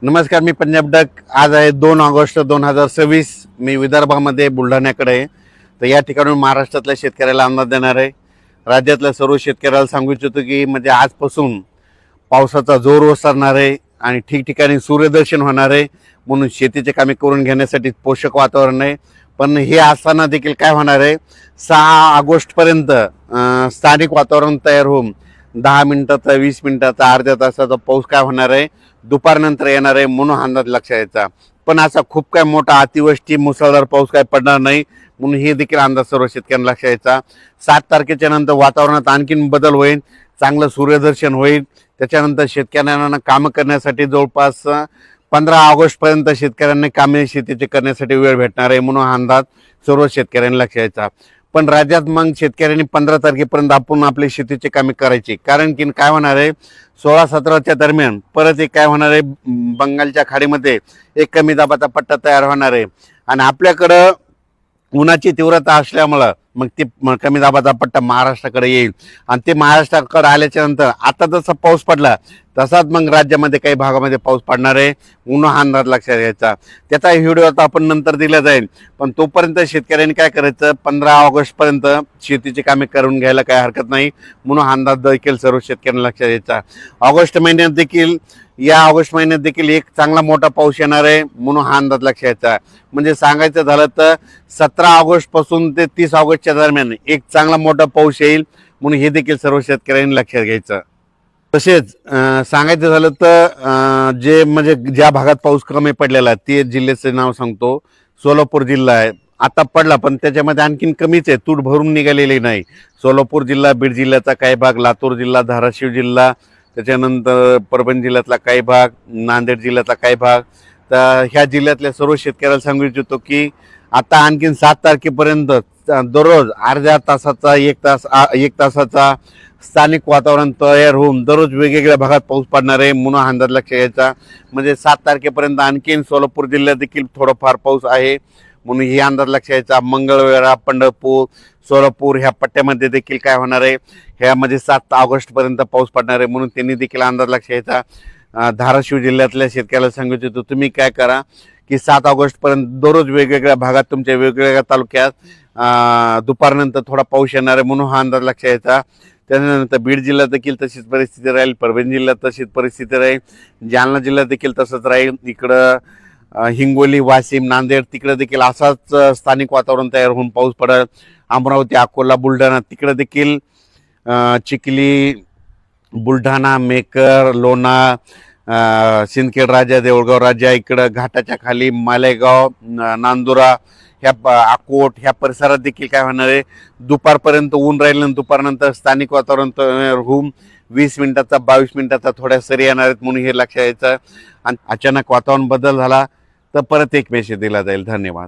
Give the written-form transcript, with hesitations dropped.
नमस्कार, मी पंजाब डक. आज आहे 2 ऑगस्ट 2026. मी विदर्भामध्ये बुलढाण्याकडे आहे. तर या ठिकाणून महाराष्ट्रातल्या शेतकऱ्याला अंदाज देणार आहे. राज्यातल्या सर्व शेतकऱ्याला सांगू इच्छितो की म्हणजे आजपासून पावसाचा जोर ओसरणार आहे आणि ठिकठिकाणी सूर्यदर्शन होणार आहे. म्हणून शेतीचे कामे करून घेण्यासाठी पोषक वातावरण आहे. पण हे असताना देखील काय होणार आहे, 6 ऑगस्टपर्यंत स्थानिक वातावरण तयार होऊन 10 मिनिटाचा, 20 मिनिटाचा, अर्ध्या तासाचा पाऊस काय होणार आहे, दुपारनंतर येणार आहे. म्हणून अंदाज लक्षात यायचा. पण असा खूप काय मोठा अतिवृष्टी, मुसळधार पाऊस काय पडणार नाही. म्हणून हे देखील अंदाज सर्व शेतकऱ्यांना लक्षात यायचा. 7 तारखेच्या नंतर वातावरणात आणखीन बदल होईल, चांगलं सूर्यदर्शन होईल. त्याच्यानंतर शेतकऱ्यांना कामं करण्यासाठी जवळपास 15 ऑगस्टपर्यंत शेतकऱ्यांना कामे शेतीचे करण्यासाठी वेळ भेटणार आहे. म्हणून हा अंदाज सर्व शेतकऱ्यांना लक्षात यायचा. पण राज्यात मग शेतकऱ्यांनी 15 तारखेपर्यंत आपण आपली शेतीची कामे करायची. कारण की काय होणार आहे, 16-17च्या दरम्यान परत एक काय होणार आहे, बंगालच्या खाडीमध्ये एक कमी दाबाचा पट्टा तयार होणार आहे आणि आपल्याकडं उन्हाची तीव्रता असल्यामुळं मग ते कमी दाबाचा पट्टा महाराष्ट्राकडे येईल आणि ते महाराष्ट्राकडे आल्याच्या नंतर आता जसा पाऊस पडला तसाच मग राज्यामध्ये काही भागामध्ये पाऊस पडणार आहे. म्हणून हा अंदाज लक्षात घ्यायचा. त्याचा व्हिडिओ आता आपण नंतर दिला जाईल. पण तोपर्यंत शेतकऱ्यांनी काय करायचं, 15 ऑगस्टपर्यंत शेतीची कामे करून घ्यायला काही हरकत नाही. म्हणून हा अंदाज देखील सर्व शेतकऱ्यांना लक्षात घ्यायचा. या ऑगस्ट महिन्यात देखील एक चांगला मोठा पाऊस येणार आहे. म्हणून हा अंदाज लक्षात घ्यायचा. म्हणजे सांगायचं झालं तर 17 ऑगस्टपासून ते 30 ऑगस्टच्या दरम्यान एक चांगला मोठा पाऊस येईल. म्हणून हे देखील सर्व शेतकऱ्यांनी लक्षात घ्यायचं. तसेच सांगायचं झालं तर जे म्हणजे ज्या भागात पाऊस कमी पडलेला आहे ते जिल्ह्याचं नाव सांगतो. सोलापूर जिल्हा आहे, आता पडला पण त्याच्यामध्ये आणखीन कमीच आहे, तूट भरून निघालेली नाही. सोलापूर जिल्हा, बीड जिल्ह्याचा काही भाग, लातूर जिल्हा, धाराशिव जिल्हा, त्याच्यानंतर परभणी जिल्ह्यातला काही भाग, नांदेड जिल्ह्यातला काही भाग. तर ह्या जिल्ह्यातल्या सर्व शेतकऱ्याला सांगू इच्छितो की आता आणखीन 7 तारखेपर्यंत दररोज अर्ध्या तासाचा, 1 तासाचा स्थानिक वातावरण तयार होऊन दररोज वेगवेगळ्या भागात पाऊस पडणार आहे. म्हणून अंदाज लक्षात घ्यायचा. म्हणजे 7 तारखेपर्यंत आणखीन सोलापूर जिल्ह्यात देखील थोडाफार पाऊस आहे. म्हणून हे अंदाज लक्षात घ्यायचा. मंगळवेढा, पंढरपूर, सोलापूर ह्या पट्ट्यामध्ये देखील काय होणार आहे, ह्यामध्ये 7 ऑगस्टपर्यंत पाऊस पडणार आहे. म्हणून त्यांनी देखील अंदाज लक्षात घ्यायचा. धाराशिव जिल्ह्यातल्या शेतकऱ्याला सांगू इच्छितो, तुम्ही काय करा की 7 ऑगस्टपर्यंत दररोज वेगवेगळ्या भागात तुमच्या वेगवेगळ्या तालुक्यात दुपारनंतर थोडा पाऊस येणार आहे. म्हणून हा अंदाज लक्षात घ्यायचा. त्यानंतर बीड जिल्ह्यात देखील तशीच परिस्थिती राहील, परभणी जिल्ह्यात तशीच परिस्थिती राहील, जालना जिल्ह्यात देखील तसंच राहील. इकडं हिंगोली, वाशिम, नांदेड तिकडे देखील असाच स्थानिक वातावरण तयार होऊन पाऊस पडेल. अमरावती, अकोला, बुलढाणा तिकडे देखील चिखली, बुलढाणा, मेकर, लोणार, सिंदखेड राजा, देऊळगाव राजा, इकडं घाटाच्या खाली मालेगाव, नांदुरा, ह्या अकोट ह्या परिसरात देखील काय होणार आहे, दुपारपर्यंत ऊन राहील आणि दुपारनंतर स्थानिक वातावरण तयार होऊन 20 मिनिटाचा, 22 मिनिटाचा थोड्या सरी येणार आहेत. म्हणून हे लक्षात यायचं. आणि अचानक वातावरण बदल झाला तर परत एक मेसेज दिला जाईल. धन्यवाद.